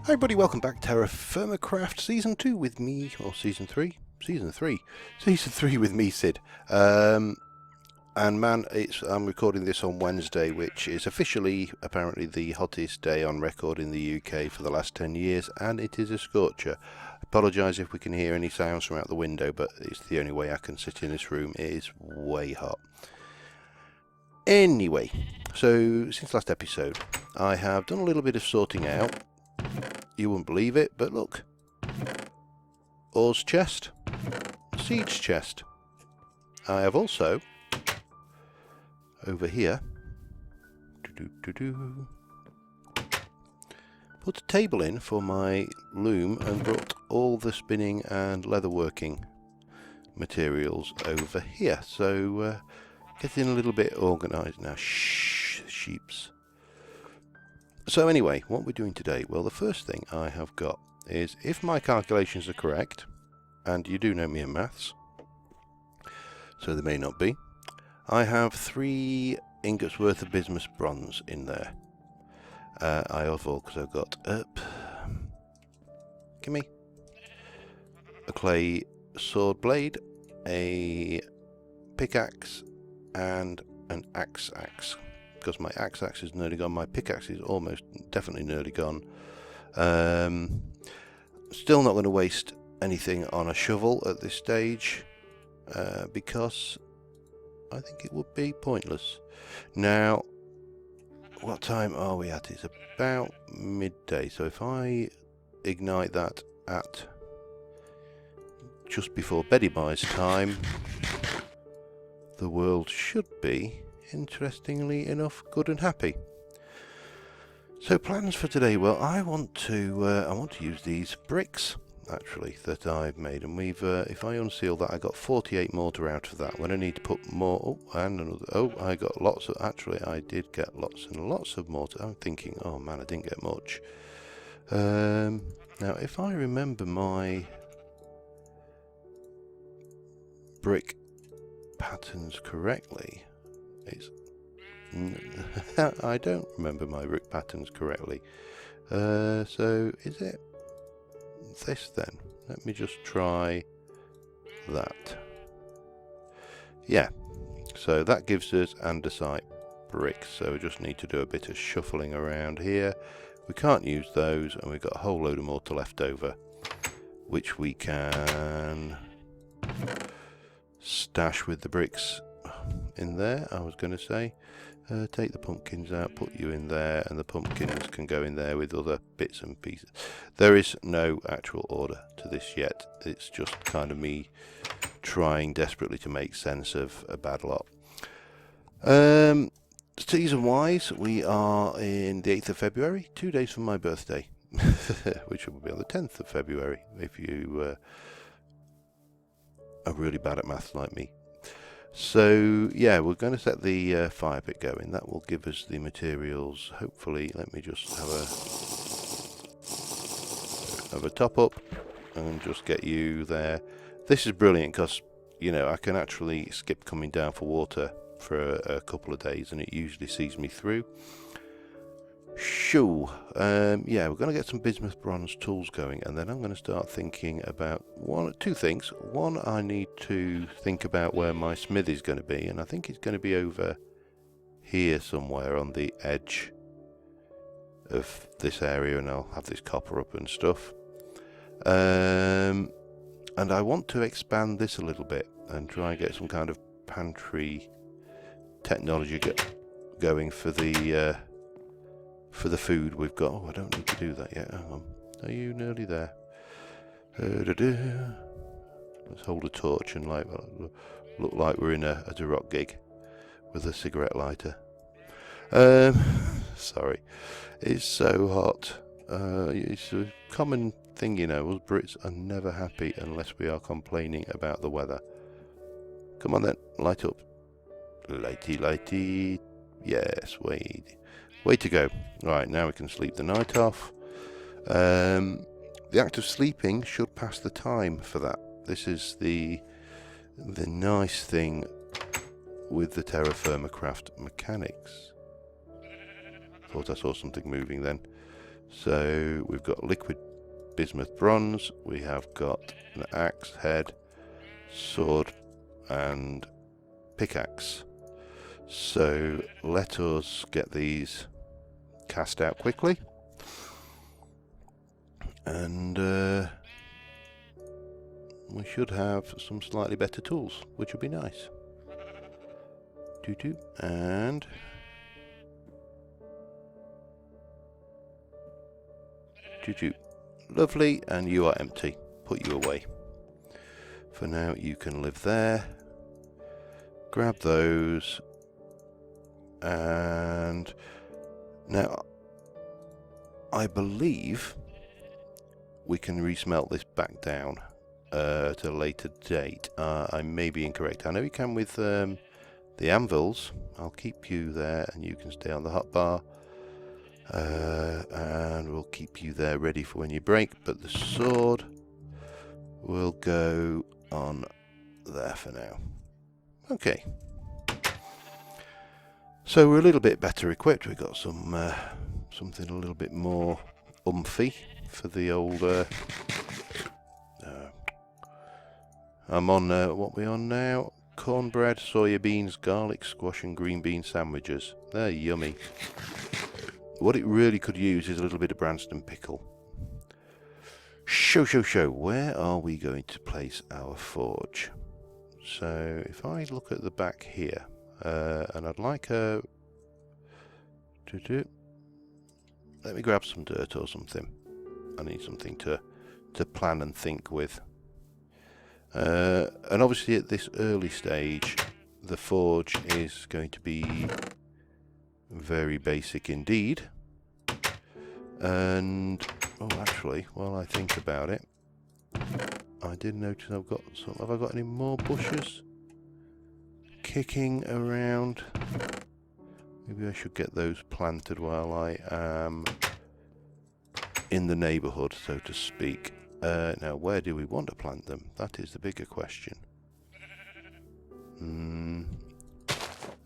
Hi everybody, welcome back to TerraFirmaCraft Season 2 with me, or Season 3? Season 3. Season 3 with me, Sid. And man, I'm recording this on Wednesday, which is officially, apparently, the hottest day on record in the UK for the last 10 years, and it is a scorcher. I apologise if we can hear any sounds from out the window, but it's the only way I can sit in this room. It is way hot. Anyway, so since last episode, I have done a little bit of sorting out. You wouldn't believe it, but look. Ore's chest. Seeds chest. I have also, over here, put a table in for my loom and brought all the spinning and leatherworking materials over here. So, getting a little bit organised now. Shh, sheeps. So anyway, what we're doing today, well, the first thing I have got is, if my calculations are correct, and you do know me in maths, so they may not be, I have 3 ingots worth of bismuth bronze in there. I have all, because I've got, gimme, a clay sword blade, a pickaxe, and an axe. Because my axe is nearly gone, my pickaxe is almost definitely nearly gone. Still not going to waste anything on a shovel at this stage, because I think it would be pointless. Now, what time are we at? It's about midday, so if I ignite that at just before Beddyby's time, the world should be, interestingly enough, good and happy. So plans for today, well, I want to use these bricks actually that I've made, and we've if I unseal that, I got 48 mortar out of that. When I need to put more, oh, and another, I got lots of, actually I did get lots and lots of mortar. I'm thinking, oh man, I didn't get much. Now if I remember my brick patterns correctly, I don't remember my brick patterns correctly. So is it this then? Let me just try that. Yeah, so that gives us andesite bricks, so we just need to do a bit of shuffling around here. We can't use those, and we've got a whole load of mortar left over, which we can stash with the bricks in there. I was going to say, take the pumpkins out, put you in there, and the pumpkins can go in there with other bits and pieces. There is no actual order to this yet. It's just kind of me trying desperately to make sense of a bad lot. Season wise, we are in the 8th of February, 2 days from my birthday, which will be on the 10th of February if you are really bad at maths like me. So yeah, we're going to set the fire pit going. That will give us the materials. Hopefully, let me just have a top up and just get you there. This is brilliant because, you know, I can actually skip coming down for water for a couple of days, and it usually sees me through. Shoo. Yeah, we're going to get some bismuth bronze tools going, and then I'm going to start thinking about two things. One, I need to think about where my smith is going to be, and I think it's going to be over here somewhere on the edge of this area, and I'll have this copper up and stuff. And I want to expand this a little bit and try and get some kind of pantry technology going for the food we've got. Oh, I don't need to do that yet. Hang on. Are you nearly there? Let's hold a torch and look like we're in at a rock gig with a cigarette lighter. Sorry. It's so hot. It's a common thing, you know. Us Brits are never happy unless we are complaining about the weather. Come on then, light up. Lighty. Yes, way to go. Right, now we can sleep the night off. The act of sleeping should pass the time for that. This is the nice thing with the TerraFirmaCraft mechanics. Thought I saw something moving then. So we've got liquid bismuth bronze, we have got an axe head, sword and pickaxe. So let us get these cast out quickly, and we should have some slightly better tools, which would be nice. And lovely, and you are empty. Put you away. For now, you can live there. Grab those. And now, I believe we can resmelt this back down at a later date. I may be incorrect. I know you can with the anvils. I'll keep you there, and you can stay on the hotbar. And we'll keep you there ready for when you break, but the sword will go on there for now. Okay, so we're a little bit better equipped. We've got some something a little bit more umphy for the old I'm on what we on now? Cornbread, soya beans, garlic, squash and green bean sandwiches. They're yummy. What it really could use is a little bit of Branston pickle. Show. Where are we going to place our forge? So if I look at the back here, and I'd like a... Let me grab some dirt or something. I need something to plan and think with. And obviously at this early stage, the forge is going to be very basic indeed. And oh, actually, while I think about it, I did notice I've got some. Have I got any more bushes kicking around? Maybe I should get those planted while I am in the neighbourhood, so to speak. Now, where do we want to plant them? That is the bigger question.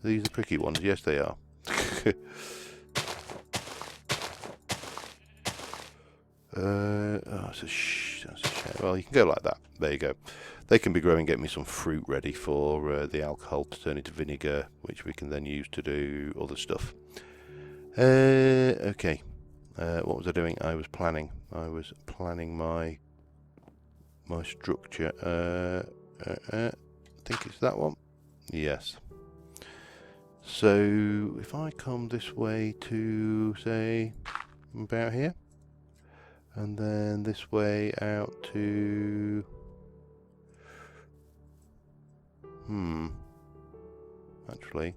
These are tricky ones. Yes, they are. That's a shame. Well, you can go like that. There you go. They can be growing. Get me some fruit ready for the alcohol to turn into vinegar, which we can then use to do other stuff. Okay. What was I doing? I was planning my structure. I think it's that one. Yes. So if I come this way to, say, about here, and then this way out to... Actually...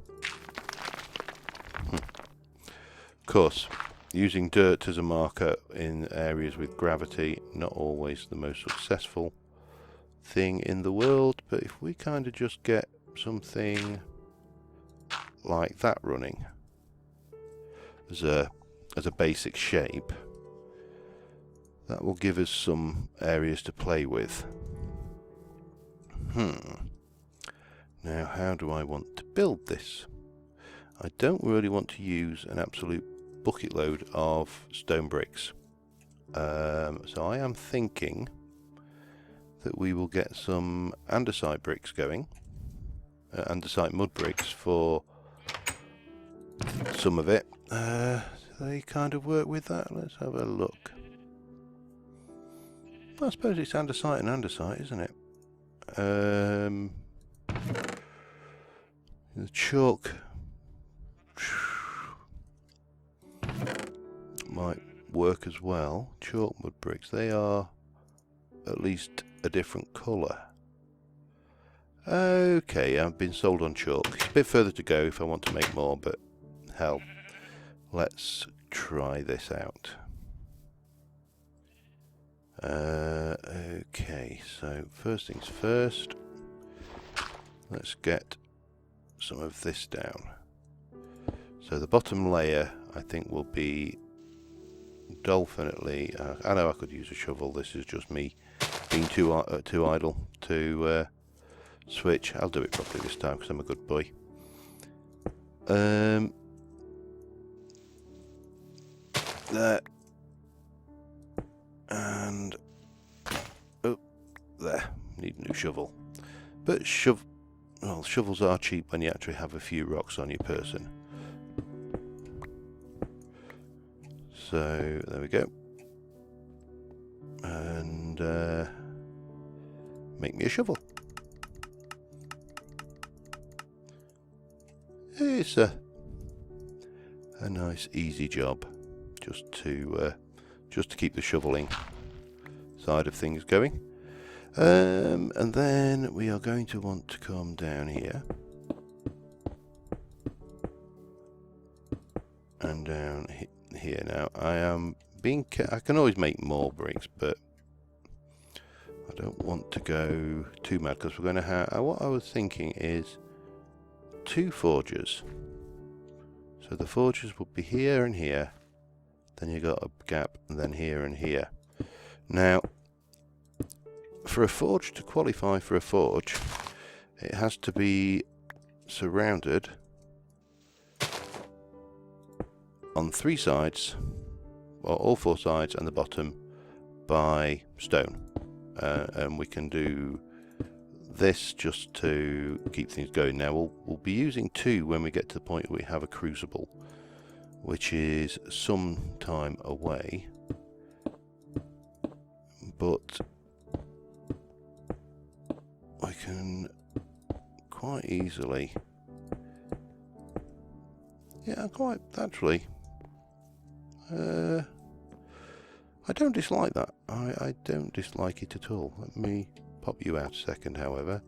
Of course, using dirt as a marker in areas with gravity, not always the most successful thing in the world, but if we kind of just get something like that running as a basic shape, that will give us some areas to play with. Now, how do I want to build this? I don't really want to use an absolute bucket load of stone bricks. So I am thinking that we will get some andesite bricks going. Andesite mud bricks for some of it. They kind of work with that. Let's have a look. I suppose it's andesite and andesite, isn't it? The chalk might work as well. Chalk mud bricks. They are at least a different colour. Okay, I've been sold on chalk. It's a bit further to go if I want to make more, but hell, let's try this out. Okay, so first things first, let's get some of this down. So the bottom layer, I think, will be definitely... I know I could use a shovel. This is just me being too idle to switch. I'll do it properly this time because I'm a good boy. There. And oh, there, need a new shovel. But well, shovels are cheap when you actually have a few rocks on your person. So there we go. And make me a shovel. It's a nice easy job, just to keep the shoveling side of things going. And then we are going to want to come down here and down here. Now I can always make more bricks, but I don't want to go too mad, because we're going to have, what I was thinking is 2 forges. So the forges would be here and here, then you got a gap, and then here and here. Now, for a forge to qualify for a forge, it has to be surrounded on 3 sides, or all 4 sides and the bottom, by stone. And we can do this just to keep things going. Now we'll be using 2 when we get to the point where we have a crucible, which is some time away, but I can quite easily, quite actually, I don't dislike that. I don't dislike it at all. Let me pop you out a second, however,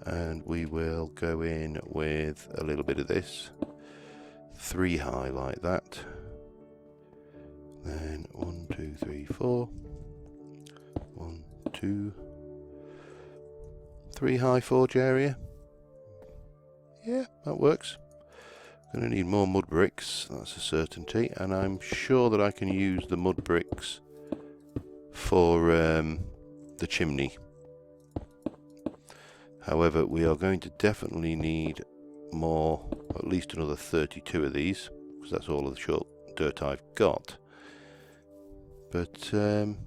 and we will go in with a little bit of this. 3 high like that. Then 1, 2, 3, 4. 1, 2, 3 high forge area. Yeah, that works. Going to need more mud bricks, that's a certainty, and I'm sure that I can use the mud bricks for the chimney. However, we are going to definitely need more, at least another 32 of these, because that's all of the short dirt I've got. But I'm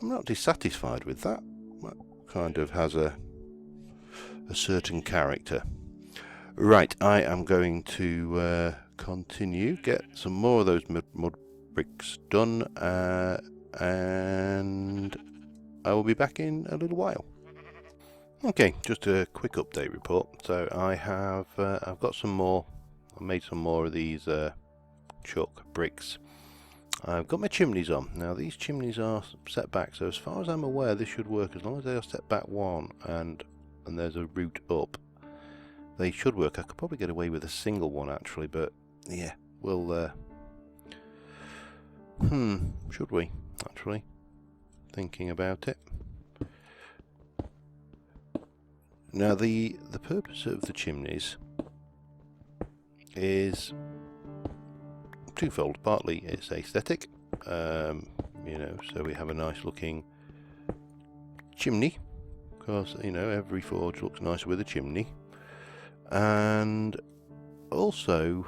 not dissatisfied with that. That kind of has a certain character. Right, I am going to continue, get some more of those mud bricks done, and I will be back in a little while. Okay, just a quick update report. So I've got some more. I made some more of these chalk bricks. I've got my chimneys on. Now these chimneys are set back, so as far as I'm aware, this should work as long as they are set back 1 and there's a route up. They should work. I could probably get away with a single one actually, but yeah, we'll. Should we actually? Thinking about it. Now the purpose of the chimneys is twofold. Partly it's aesthetic, so we have a nice looking chimney. Of course, every forge looks nicer with a chimney. And also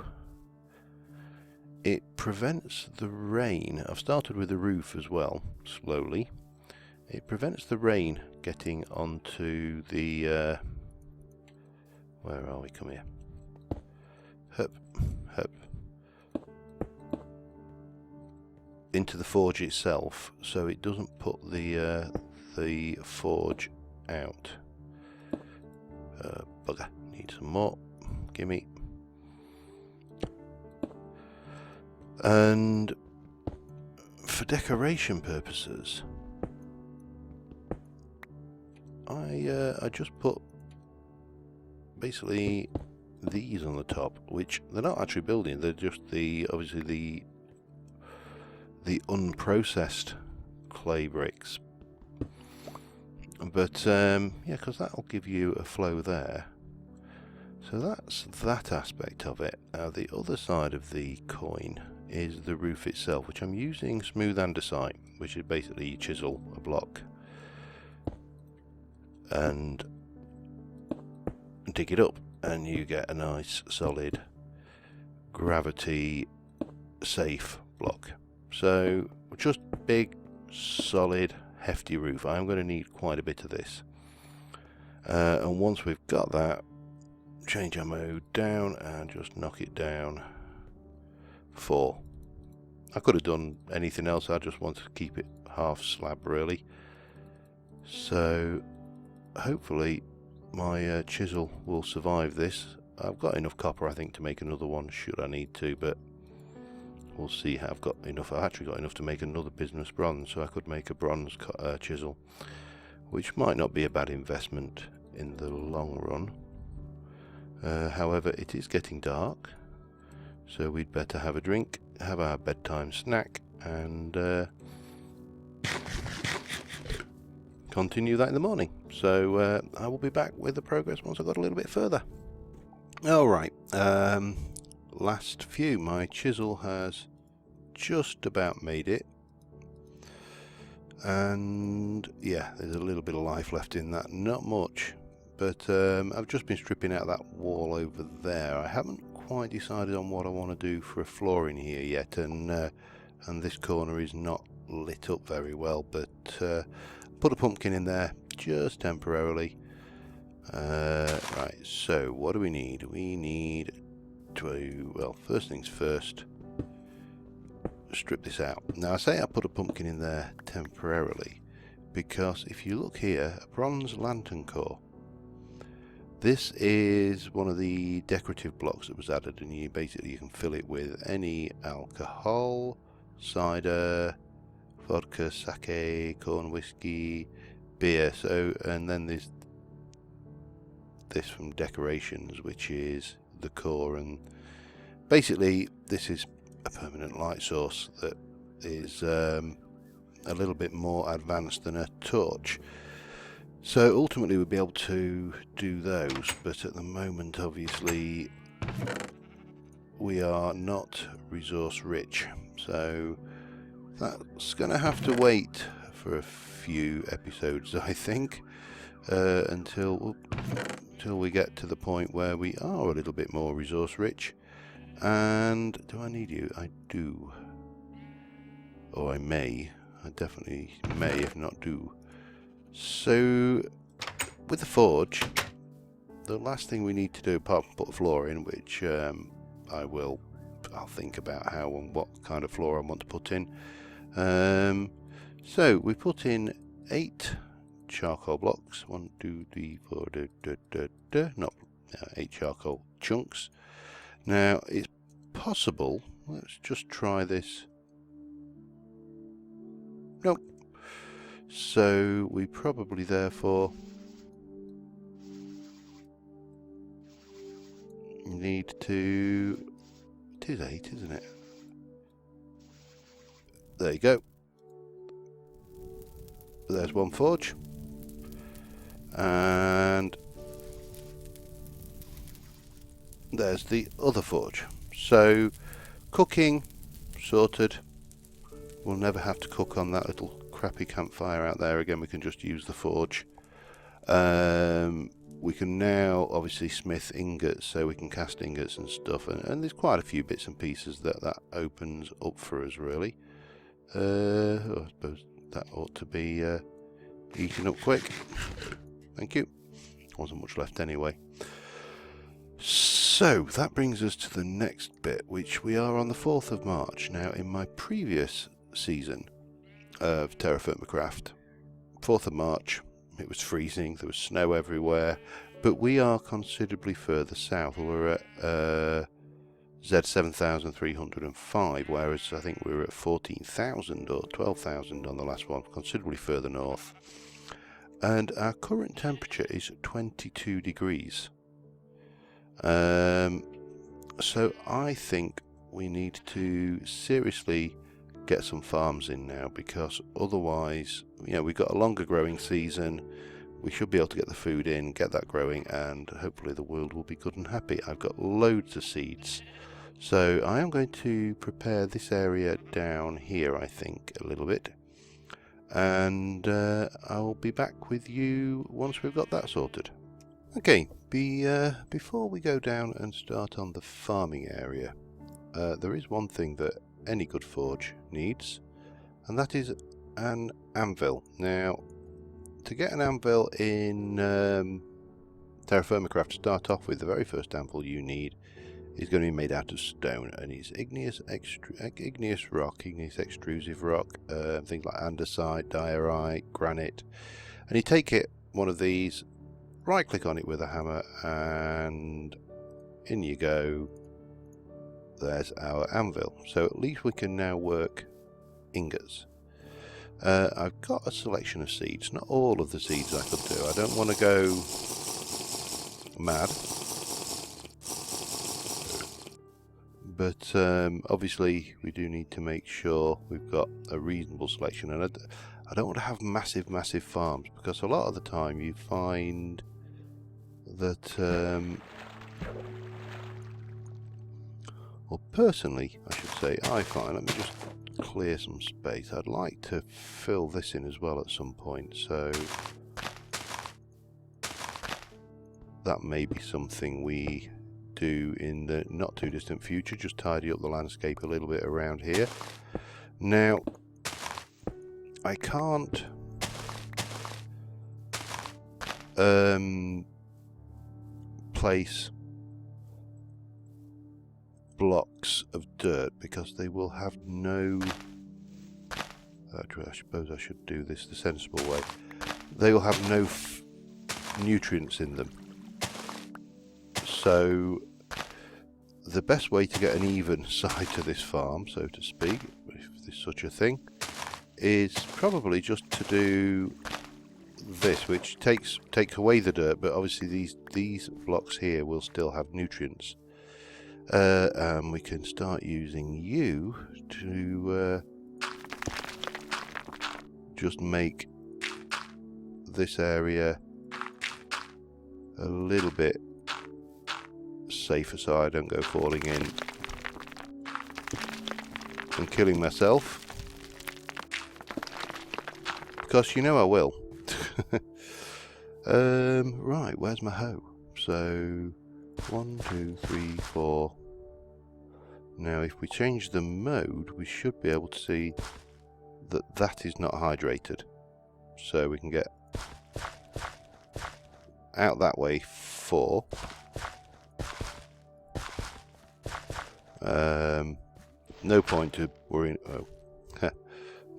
it prevents the rain. I've started with the roof as well, slowly. It prevents the rain getting onto the where are we? Come here. Hup. Into the forge itself, so it doesn't put the forge out. Bugger. Need some more. Gimme. And for decoration purposes, I just put basically these on the top, which they're not actually building. They're just obviously the unprocessed clay bricks. But yeah, because that'll give you a flow there. So that's that aspect of it. Now the other side of the coin is the roof itself, which I'm using smooth andesite, which is basically you chisel a block and dig it up, and you get a nice solid gravity safe block. So just big, solid, hefty roof. I'm going to need quite a bit of this. And once we've got that, change our mode down and just knock it down 4. I could have done anything else, I just wanted to keep it half slab really. So hopefully my chisel will survive this. I've got enough copper I think to make another one should I need to, but we'll see how I've got enough. I've actually got enough to make another business bronze, so I could make a bronze chisel, which might not be a bad investment in the long run. However, it is getting dark, so we'd better have a drink, have our bedtime snack, and continue that in the morning. So I will be back with the progress once I've got a little bit further. Alright, last few. My chisel has just about made it. And yeah, there's a little bit of life left in that, not much. But I've just been stripping out that wall over there. I haven't quite decided on what I want to do for a floor in here yet, and this corner is not lit up very well, but put a pumpkin in there just temporarily. Right, so what do we need? We need to, well, first things first, strip this out. Now I say I put a pumpkin in there temporarily because if you look here, a bronze lantern core. This is one of the decorative blocks that was added, and you can fill it with any alcohol, cider, vodka, sake, corn whiskey, beer. So, and then there's this from decorations, which is the core, and basically this is a permanent light source that is a little bit more advanced than a torch. So ultimately we'll be able to do those, but at the moment obviously we are not resource rich, so that's going to have to wait for a few episodes, I think, until we get to the point where we are a little bit more resource rich. And do I need you? I do. Or I may. I definitely may, if not do. So with the forge, the last thing we need to do, apart from put a floor in, which I'll think about how and what kind of floor I want to put in. So we put in 8 charcoal blocks. 1, 2, 3, 4, not 8 charcoal chunks. Now it's possible, let's just try this. Nope. So we probably therefore need to, it is 8, isn't it? There you go. There's one forge, and there's the other forge. So cooking sorted. We'll never have to cook on that little crappy campfire out there again. We can just use the forge. We can now obviously smith ingots, so we can cast ingots and stuff, and there's quite a few bits and pieces that opens up for us really. I suppose that ought to be eaten up quick. Thank you. Wasn't much left anyway. So that brings us to the next bit, which we are on the 4th of March. Now in my previous season of TerraFirmaCraft, 4th of March, it was freezing, there was snow everywhere, but we are considerably further south. We're at Z7305, whereas I think we were at 14,000 or 12,000 on the last one, considerably further north. And our current temperature is 22 degrees. So I think we need to seriously get some farms in now, because otherwise, you know, we've got a longer growing season. We should be able to get the food in, get that growing, and hopefully the world will be good and happy. I've got loads of seeds. So I am going to prepare this area down here, I think, a little bit. And I'll be back with you once we've got that sorted. Okay, before we go down and start on the farming area, there is one thing that any good forge needs, and that is an anvil. Now, to get an anvil in TerraFirmaCraft to start off with, the very first anvil you need is going to be made out of stone, and it's igneous rock, igneous extrusive rock, things like andesite, diorite, granite. And you take one of these, right click on it with a hammer, and in you go. There's our anvil. So at least we can now work ingots. I've got a selection of seeds, not all of the seeds I could do. I don't want to go mad. But obviously we do need to make sure we've got a reasonable selection, and I don't want to have massive farms, because a lot of the time you find that well, personally I should say, I find, let me just clear some space, I'd like to fill this in as well at some point, so that may be something we do in the not too distant future, just tidy up the landscape a little bit around here. Now, I can't place blocks of dirt because they will have no, I suppose I should do this the sensible way, they will have no nutrients in them. So the best way to get an even side to this farm, so to speak, if there's such a thing, is probably just to do this, which takes away the dirt, but obviously these blocks here will still have nutrients. And we can start using you to just make this area a little bit safer so I don't go falling in and killing myself, because you know I will. Right, where's my hoe? So 1, 2, 3, 4. Now if we change the mode, we should be able to see that that is not hydrated, so we can get out that way 4. No point to worrying. Oh,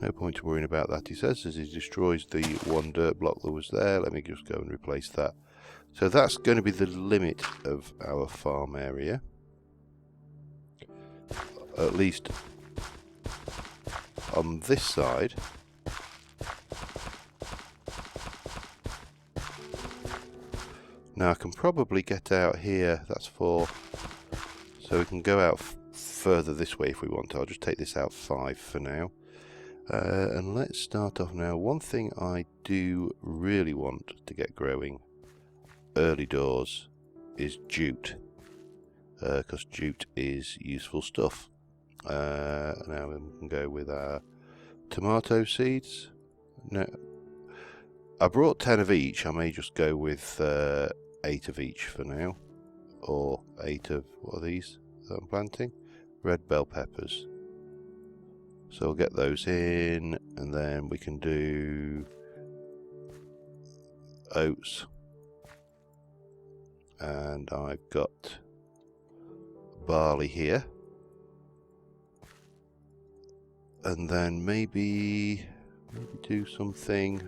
no point to worrying about that. He says as he destroys the one dirt block that was there. Let me just go and replace that. So that's going to be the limit of our farm area, at least on this side. Now I can probably get out here. That's 4. So we can go out further this way if we want to. I'll just take this out 5 for now. And let's start off now. One thing I do really want to get growing early doors is jute, because jute is useful stuff. Now we can go with our tomato seeds. No, I brought 10 of each. I may just go with 8 of each for now, or 8 of, what are these that I'm planting? Red bell peppers. So we'll get those in, and then we can do oats. And I've got barley here. And then maybe do something.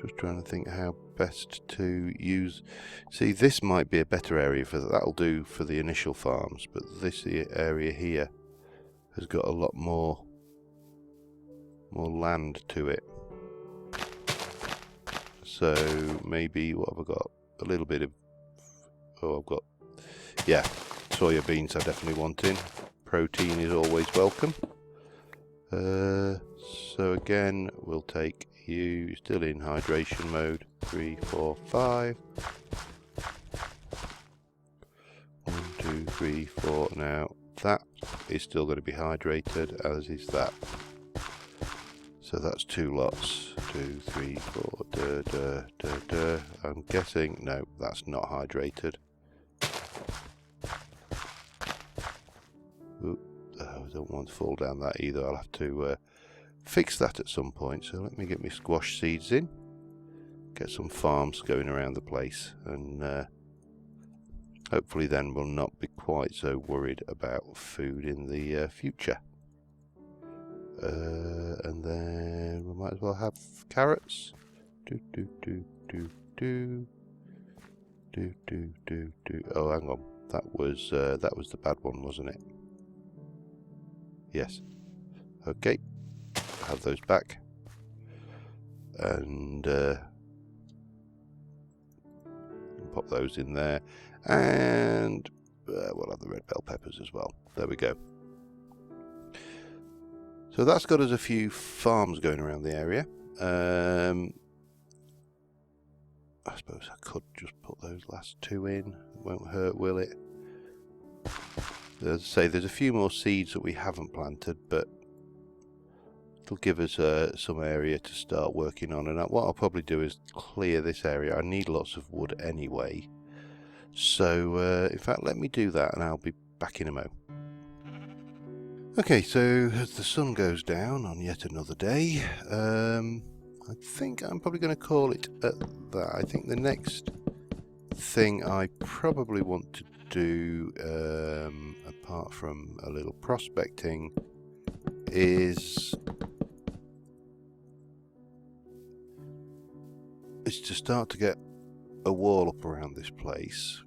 Just trying to think how best to use. See, this might be a better area for that. That'll do for the initial farms, but this area here has got a lot more land to it. So maybe, what have I got? A little bit of, oh, I've got, yeah, soya beans I definitely want in. Protein is always welcome. So again, we'll take you, still in hydration mode. 3, 4, 5. 1, 2, 3, 4. Now that is still going to be hydrated, as is that. So that's 2 lots. 2, 3, 4. I'm guessing no, that's not hydrated. I don't want to fall down that either. I'll have to fix that at some point. So let me get my squash seeds in, get some farms going around the place, and hopefully then we'll not be quite so worried about food in the future. And then we might as well have carrots. Oh, hang on. That was the bad one, wasn't it? Yes. Okay. Have those back. And pop those in there. And we'll have the red bell peppers as well. There we go. So that's got us a few farms going around the area. I suppose I could just put those last two in. It won't hurt, will it? As I say, there's a few more seeds that we haven't planted, but it'll give us some area to start working on. And what I'll probably do is clear this area. I need lots of wood anyway. So, in fact, let me do that and I'll be back in a mo. Okay, so as the sun goes down on yet another day, I think I'm probably going to call it at that. I think the next thing I probably want to do, apart from a little prospecting, is to start to get a wall up around this place,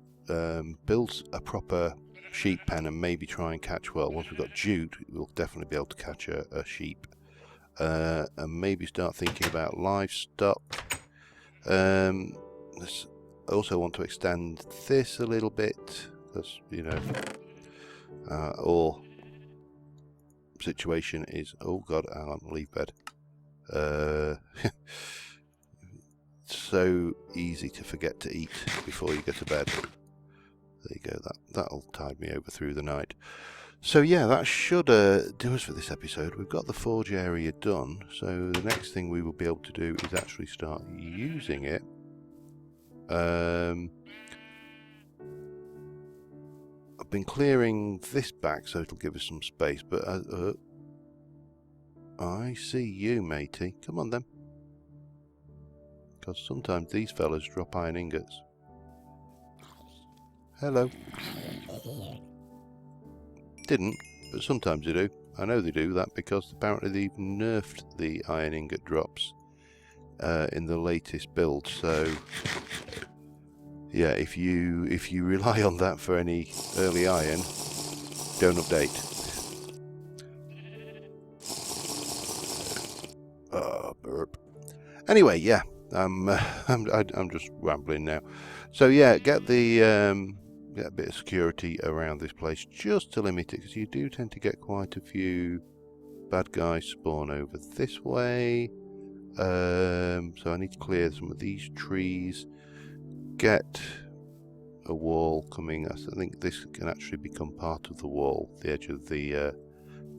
build a proper sheep pen, and maybe try and catch, well, once we've got jute, we'll definitely be able to catch a sheep. And maybe start thinking about livestock. I also want to extend this a little bit, because, you know, or situation is, oh god, hang on, leave bed. So easy to forget to eat before you go to bed. There you go, that'll tide me over through the night. So yeah, that should do us for this episode. We've got the forge area done, so the next thing we will be able to do is actually start using it. I've been clearing this back so it'll give us some space, but I see you, matey. Come on then. Because sometimes these fellas drop iron ingots. Hello. Didn't, but sometimes they do. I know they do that because apparently they've nerfed the iron ingot drops in the latest build. So yeah, if you rely on that for any early iron, don't update. Burp. Anyway, yeah, I'm just rambling now. So yeah, get a bit of security around this place just to limit it, because you do tend to get quite a few bad guys spawn over this way. So I need to clear some of these trees, get a wall coming. I think this can actually become part of the wall, the edge of the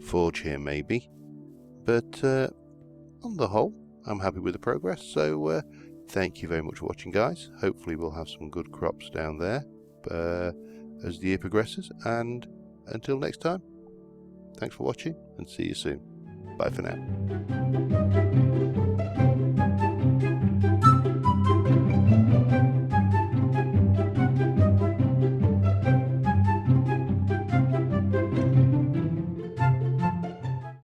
forge here maybe. But on the whole, I'm happy with the progress. So thank you very much for watching, guys. Hopefully we'll have some good crops down there as the year progresses, and until next time, thanks for watching and see you soon. Bye for now.